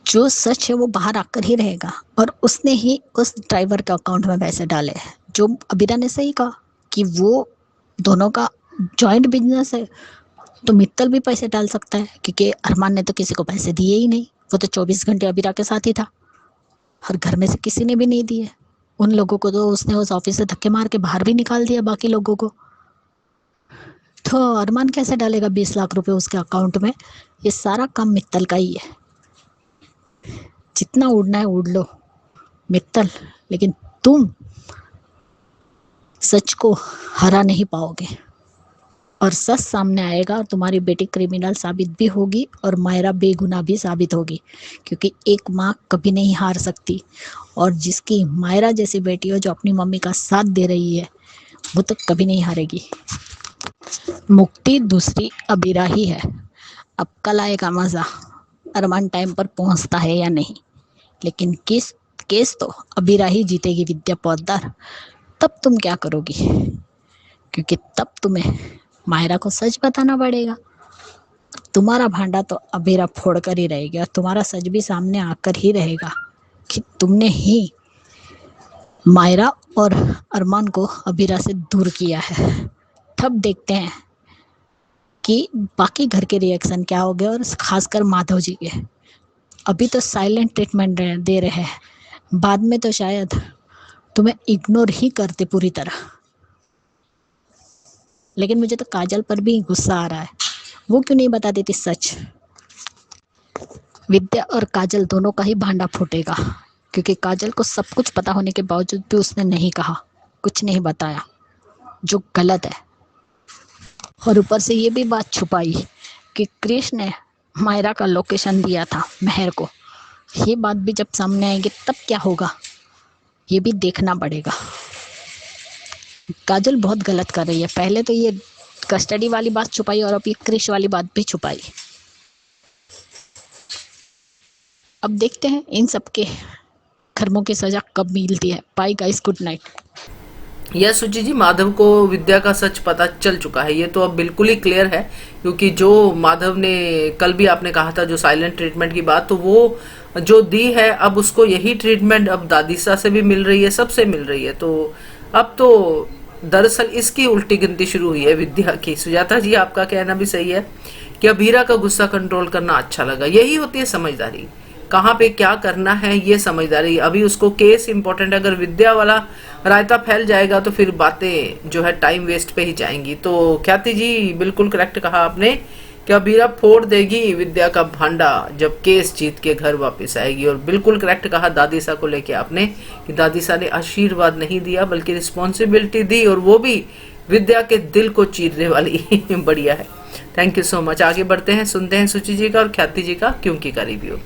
जो सच है वो बाहर आकर ही रहेगा। और उसने ही उस ड्राइवर के अकाउंट में पैसे डाले हैं। जो अबीरा ने सही कहा कि वो दोनों का जॉइंट बिजनेस है, तो मित्तल भी पैसे डाल सकता है, क्योंकि अरमान ने तो किसी को पैसे दिए ही नहीं। वो तो 24 घंटे अबीरा के साथ ही था और घर में से किसी ने भी नहीं दिए। उन लोगों को तो उसने उस ऑफिस से धक्के मार के बाहर भी निकाल दिया, बाकी लोगों को। तो अरमान कैसे डालेगा 20 लाख रुपए उसके अकाउंट में? ये सारा काम मित्तल का ही है। जितना उड़ना है उड़ लो मित्तल, लेकिन तुम सच को हरा नहीं पाओगे। और सच सामने आएगा और तुम्हारी बेटी क्रिमिनल साबित भी होगी और मायरा बेगुनाह भी साबित होगी, क्योंकि एक माँ कभी नहीं हार सकती। और जिसकी मायरा जैसी बेटी हो जो अपनी मम्मी का साथ दे रही है, वो तो कभी नहीं हारेगी। मुक्ति दूसरी अबीरा ही है। अब कल आएगा मजा, अरमान टाइम पर पहुंचता है या नहीं, लेकिन केस तो अबीरा ही जीतेगी विद्या पौद्दार। तब तुम क्या करोगी? क्योंकि तब तुम्हें मायरा को सच बताना पड़ेगा। तुम्हारा भांडा तो अबीरा फोड़ कर ही रहेगी और तुम्हारा सच भी सामने आकर ही रहेगा कि तुमने ही मायरा और अरमान को अबीरा से दूर किया है। तब देखते हैं कि बाकी घर के रिएक्शन क्या हो गए, और खासकर माधव जी के। अभी तो साइलेंट ट्रीटमेंट दे रहे हैं, बाद में तो शायद तुम्हें इग्नोर ही करते पूरी तरह। लेकिन मुझे तो काजल पर भी गुस्सा आ रहा है, वो क्यों नहीं बता देती सच। विद्या और काजल दोनों का ही भांडा फूटेगा, क्योंकि काजल को सब कुछ पता होने के बावजूद भी उसने नहीं कहा, कुछ नहीं बताया, जो गलत है। और ऊपर से ये भी बात छुपाई कि कृष्ण ने मायरा का लोकेशन दिया था मेहर को। ये बात भी जब सामने आएगी तब क्या होगा, ये भी देखना पड़ेगा। काजल बहुत गलत कर रही है, पहले तो ये कस्टडी वाली बात छुपाई और अब ये क्रिश वाली बात भी छुपाई। अब देखते हैं इन सब के कर्मों की सजा कब मिलती है। Bye guys, good night. यह सुची जी, माधव को विद्या का सच पता चल चुका है, ये तो अब बिल्कुल ही क्लियर है। क्योंकि जो माधव ने कल भी आपने कहा था जो साइलेंट ट्रीटमेंट की बात, तो वो जो दी है, अब उसको यही ट्रीटमेंट अब दादीसा से भी मिल रही है, सबसे मिल रही है। तो अब तो दरअसल इसकी उल्टी गिनती शुरू हुई है विद्या की। सुजाता जी, आपका कहना भी सही है कि अबीरा का गुस्सा कंट्रोल करना अच्छा लगा। यही होती है समझदारी, कहाँ पे क्या करना है ये समझदारी। अभी उसको केस इंपॉर्टेंट, अगर विद्या वाला रायता फैल जाएगा तो फिर बातें जो है टाइम वेस्ट पे ही जाएंगी। तो ख्याति जी, बिल्कुल करेक्ट कहा आपने कि अबीरा फोड़ देगी विद्या का भांडा जब केस जीत के घर वापस आएगी। और बिल्कुल करेक्ट कहा दादीसा को लेके आपने कि दादीसा ने आशीर्वाद नहीं दिया बल्कि रिस्पॉन्सिबिलिटी दी, और वो भी विद्या के दिल को चीरने वाली। बढ़िया है, थैंक यू सो मच। आगे बढ़ते हैं, सुनते हैं सुचि जी का और ख्याति जी का क्योंकि का रिव्यू।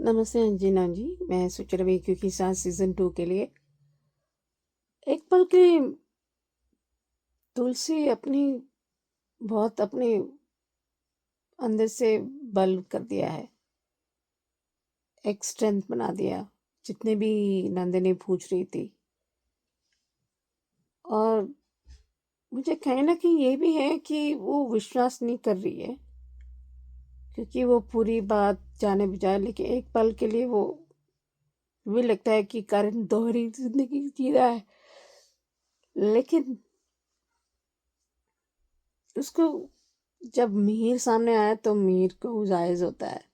नमस्ते अंजना जी, मैं सुचि रवि क्योंकि साथ सीजन 2 के लिए एक पल के तुलसी अपने अंदर से बल कर दिया है, एक स्ट्रेंथ बना दिया, जितने भी नंदिनी पूछ रही थी। और मुझे कहीं ना कहीं ये भी है कि वो विश्वास नहीं कर रही है, क्योंकि वो पूरी बात जाने बजाय, लेकिन एक पल के लिए वो भी लगता है कि करण दोहरी जिंदगी जी रहा है। लेकिन उसको जब मीर सामने आया तो मीर को जायज होता है।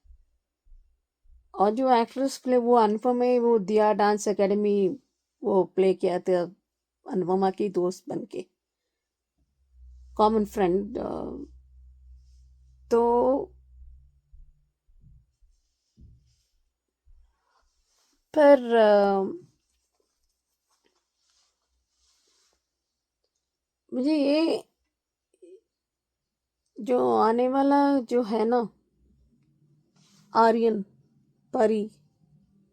और जो एक्ट्रेस प्ले वो अनुपमा है, वो दिया डांस एकेडमी वो प्ले किया था अनुपमा की दोस्त बन के, कॉमन फ्रेंड। तो पर मुझे ये जो आने वाला जो है ना, आर्यन, परी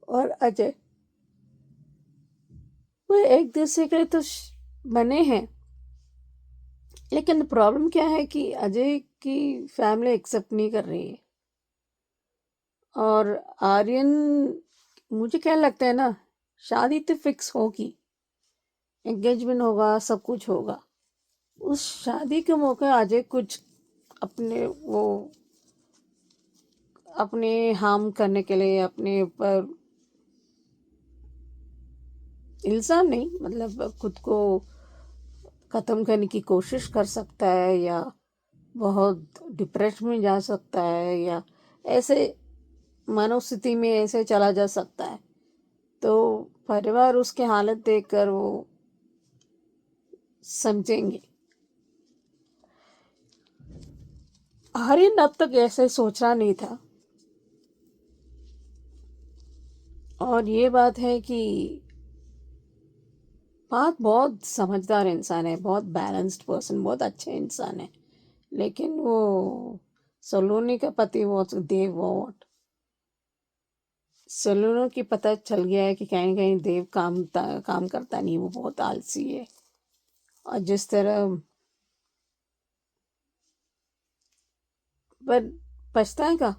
और अजय, वो एक दूसरे के लिए तो बने हैं, लेकिन प्रॉब्लम क्या है कि अजय की फैमिली एक्सेप्ट नहीं कर रही है। और आर्यन, मुझे क्या लगता है ना, शादी तो फिक्स होगी, एंगेजमेंट होगा, सब कुछ होगा। उस शादी के मौके अजय कुछ अपने हार्म करने के लिए, अपने ऊपर इल्ज़ाम नहीं, मतलब खुद को ख़त्म करने की कोशिश कर सकता है, या बहुत डिप्रेशन में जा सकता है, या ऐसे मनोस्थिति में ऐसे चला जा सकता है। तो परिवार उसकी हालत देखकर वो समझेंगे। आर्यन अब तक ऐसे सोचा नहीं था। और ये बात है कि बात बहुत समझदार इंसान है, बहुत बैलेंस्ड पर्सन, बहुत अच्छे इंसान है, लेकिन वो सलोनी का पति वो देव वॉट सलोनी की पता चल गया है कि कहीं कहीं देव काम करता नहीं, वो बहुत आलसी है। और जिस तरह पर पछताएगा,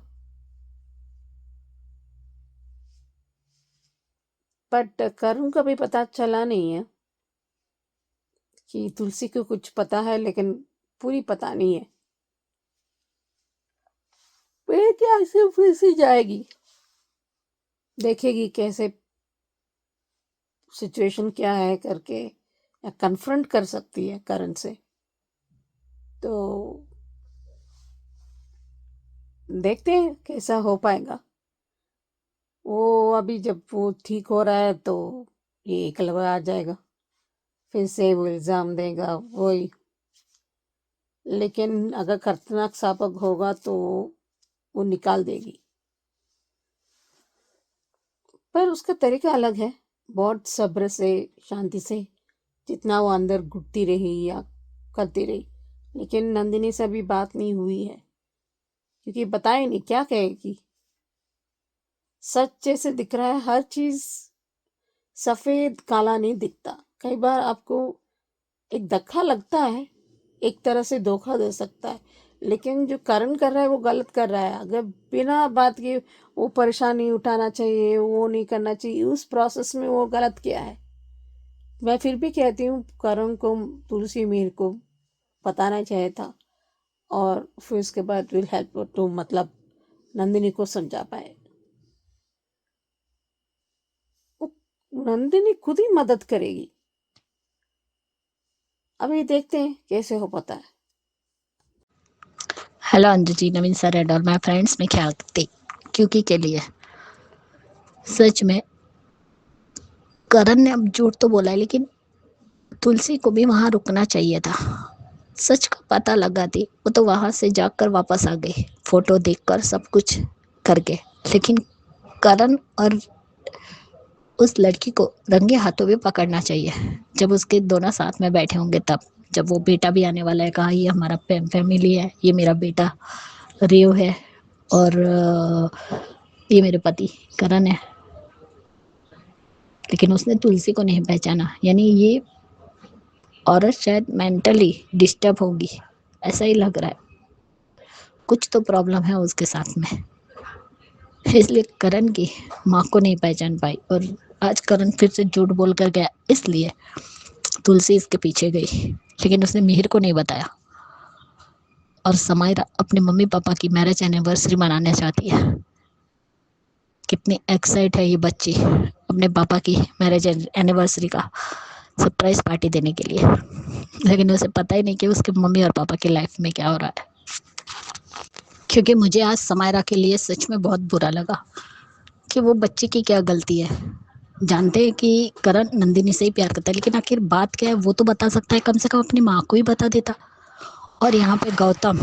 बट करुण का भी पता चला नहीं है कि तुलसी को कुछ पता है, लेकिन पूरी पता नहीं है। फिर क्या, ऐसे फिर से जाएगी, देखेगी कैसे सिचुएशन क्या है करके, या कन्फ्रंट कर सकती है करण से। तो देखते हैं कैसा हो पाएगा। वो अभी जब वो ठीक हो रहा है तो ये एकलव्य आ जाएगा, फिर से वो इल्ज़ाम देगा वही। लेकिन अगर खतरनाक सापक होगा तो वो निकाल देगी, पर उसका तरीका अलग है, बहुत सब्र से, शांति से, जितना वो अंदर घुटती रही या करती रही। लेकिन नंदिनी से अभी बात नहीं हुई है, क्योंकि बताए नहीं क्या कहेगी। सच जैसे दिख रहा है, हर चीज सफेद काला नहीं दिखता। कई बार आपको एक धक्का लगता है, एक तरह से धोखा दे सकता है, लेकिन जो करण कर रहा है वो गलत कर रहा है। अगर बिना बात के वो परेशानी उठाना चाहिए, वो नहीं करना चाहिए, उस प्रोसेस में वो गलत किया है। मैं फिर भी कहती हूँ करण को, तुलसी मीर को बताना चाहिए था, और फिर उसके बाद विल हेल्प टू, मतलब नंदिनी को समझा पाए। वो नंदिनी खुद ही मदद करेगी। अभी देखते हैं कैसे हो पाता है। Hello Anju ji, Naveen sir and all my friends, मैं ख्याल करती क्योंकि के लिए सच में करण ने अब झूठ तो बोला है, लेकिन तुलसी को भी वहां रुकना चाहिए था। सच का पता लगा थी, वो तो वहां से जाकर वापस आ गई, फोटो देखकर सब कुछ करके। लेकिन करण और उस लड़की को रंगे हाथों भी पकड़ना चाहिए, जब उसके दोनों साथ में बैठे होंगे तब। जब वो बेटा भी आने वाला है, कहा ये हमारा फैमिली है, ये मेरा बेटा रेव है, और ये मेरे पति करण है। लेकिन उसने तुलसी को नहीं पहचाना, यानी ये औरत शायद मेंटली डिस्टर्ब होगी, ऐसा ही लग रहा है। कुछ तो प्रॉब्लम है उसके साथ में, इसलिए करण की माँ को नहीं पहचान पाई। और आज करण फिर से झूठ बोल कर गया, इसलिए तुलसी इसके पीछे गई, लेकिन उसने मिहिर को नहीं बताया। और समायरा अपने मम्मी पापा की मैरिज एनिवर्सरी मनाना चाहती है। कितनी एक्साइट है ये बच्ची अपने पापा की मैरिज एनिवर्सरी का सरप्राइज पार्टी देने के लिए, लेकिन उसे पता ही नहीं कि उसके मम्मी और पापा की लाइफ में क्या हो रहा है। क्योंकि मुझे आज समायरा के लिए सच में बहुत बुरा लगा कि वो बच्चे की क्या गलती है। जानते हैं कि करण नंदिनी से ही प्यार करता है, लेकिन आखिर बात क्या है वो तो बता सकता है, कम से कम अपनी माँ को ही बता देता। और यहाँ पे गौतम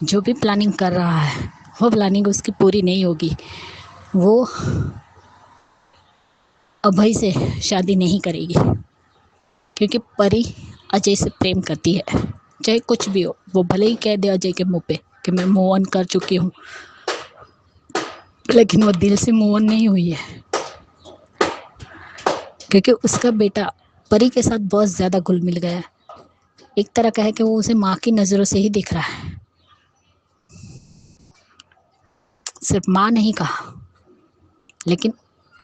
जो भी प्लानिंग कर रहा है, वो प्लानिंग उसकी पूरी नहीं होगी। वो अभय से शादी नहीं करेगी, क्योंकि परी अजय से प्रेम करती है। चाहे कुछ भी हो, वो भले ही कह दे अजय के मुंह पे कि मैं मूव ऑन कर चुकी हूँ, लेकिन वो दिल से मूव ऑन नहीं हुई है, क्योंकि उसका बेटा परी के साथ बहुत ज़्यादा घुल मिल गया है। एक तरह का है कि वो उसे माँ की नज़रों से ही दिख रहा है, सिर्फ माँ नहीं कहा, लेकिन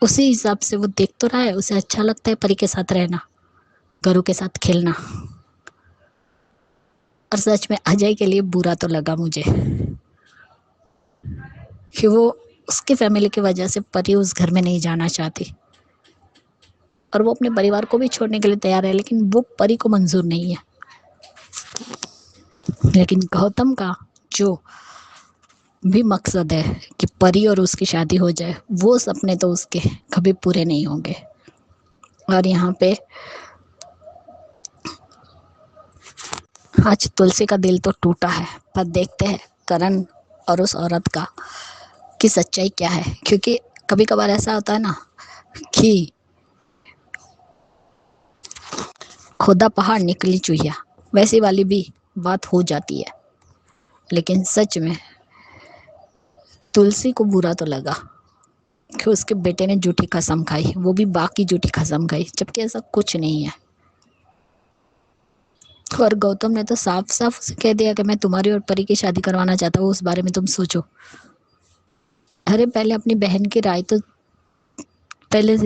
उसी हिसाब से वो देख तो रहा है। उसे अच्छा लगता है परी के साथ रहना, गरु के साथ खेलना। और सच में अजय के लिए बुरा तो लगा मुझे कि वो उसकी फैमिली की वजह से परी उस घर में नहीं जाना चाहती, और वो अपने परिवार को भी छोड़ने के लिए तैयार है, लेकिन वो परी को मंजूर नहीं है। लेकिन गौतम का जो भी मकसद है कि परी और उसकी शादी हो जाए, वो सपने तो उसके कभी पूरे नहीं होंगे। और यहाँ पे आज तुलसी का दिल तो टूटा है, पर देखते हैं करण और उस औरत का की सच्चाई क्या है। क्योंकि कभी कभार ऐसा होता है ना कि खुदा पहाड़ निकली चुहिया, वैसी वाली भी बात हो जाती है। लेकिन सच में तुलसी को बुरा तो लगा कि उसके बेटे ने झूठी कसम खाई, वो भी बाकी झूठी कसम खाई, जबकि ऐसा कुछ नहीं है। और गौतम ने तो साफ साफ उसे कह दिया कि मैं तुम्हारी और परी की शादी करवाना चाहता हूँ, उस बारे में तुम सोचो। अरे पहले अपनी बहन की राय तो पहले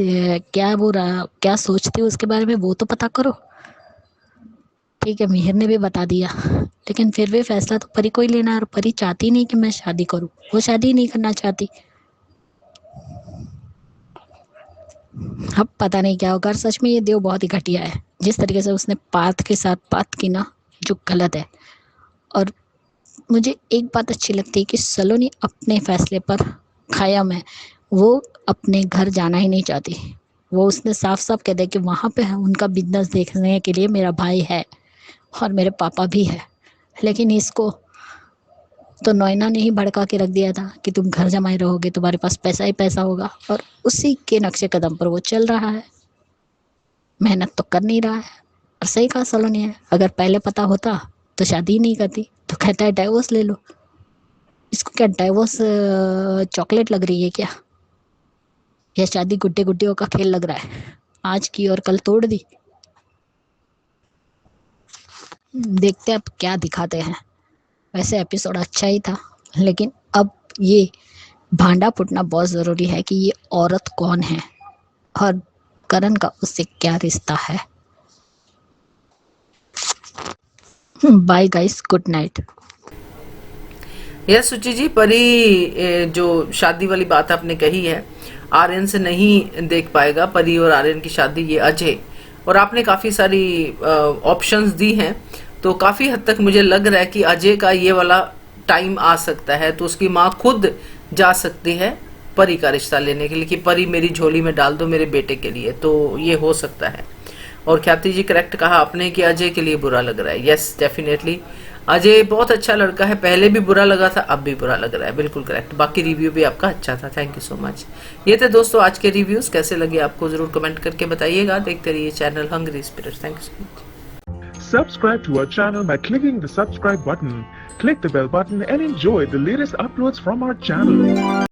क्या सोचती है उसके बारे में वो तो पता करो। ठीक है, मिहिर ने भी बता दिया, लेकिन फिर भी फैसला तो परी को ही लेना है, और परी चाहती नहीं कि मैं शादी करूं, वो शादी नहीं करना चाहती। अब पता नहीं क्या होगा। सच में ये देव बहुत ही घटिया है, जिस तरीके से उसने पार्थ के साथ बात की ना, जो गलत है। और मुझे एक बात अच्छी लगती है कि सलोनी अपने फैसले पर कायम है, वो अपने घर जाना ही नहीं चाहती। वो उसने साफ साफ कह दिया कि वहाँ पे उनका बिजनेस देखने के लिए मेरा भाई है और मेरे पापा भी है। लेकिन इसको तो नोएना ने ही भड़का के रख दिया था कि तुम घर जमाए रहोगे, तुम्हारे पास पैसा ही पैसा होगा, और उसी के नक्शे कदम पर वो चल रहा है, मेहनत तो कर नहीं रहा है। और सही कहा सलोनी है, अगर पहले पता होता तो शादी ही नहीं करती। तो कहता है डाइवोर्स ले लो। इसको क्या डाइवोर्स चॉकलेट लग रही है क्या, या शादी गुड्डे गुड्डियों का खेल लग रहा है, आज की और कल तोड़ दी। देखते हैं अब क्या दिखाते हैं। वैसे एपिसोड अच्छा ही था, लेकिन अब ये भांडा फूटना बहुत ज़रूरी है कि ये औरत कौन है और करण का उससे क्या रिश्ता है। Bye guys, good night. Yes Suchi ji, परी जो शादी वाली बात आपने कही है, आर्यन से नहीं देख पाएगा परी और आर्यन की शादी, ये अजय। और आपने काफी सारी ऑप्शंस दी हैं, तो काफी हद तक मुझे लग रहा है कि अजय का ये वाला टाइम आ सकता है, तो उसकी माँ खुद जा सकती है परी का रिश्ता लेने के लिए कि परी मेरी झोली में डाल दो मेरे बेटे के लिए, तो ये हो सकता है। और ख्याति जी करेक्ट कहा आपने कि अजय के लिए बुरा लग रहा है। यस डेफिनेटली, अजय बहुत अच्छा लड़का है, पहले भी बुरा लगा था, अब भी बुरा लग रहा है, बिल्कुल करेक्ट। बाकी रिव्यू भी आपका अच्छा था, थैंक यू सो मच। ये थे दोस्तों आज के रिव्यूज, कैसे लगे आपको जरूर कमेंट करके बताइएगा। देखते रहिए channel hungry spirits. Thank you so much. Subscribe to our channel by clicking the subscribe button. Click the bell button and enjoy the latest uploads from our channel.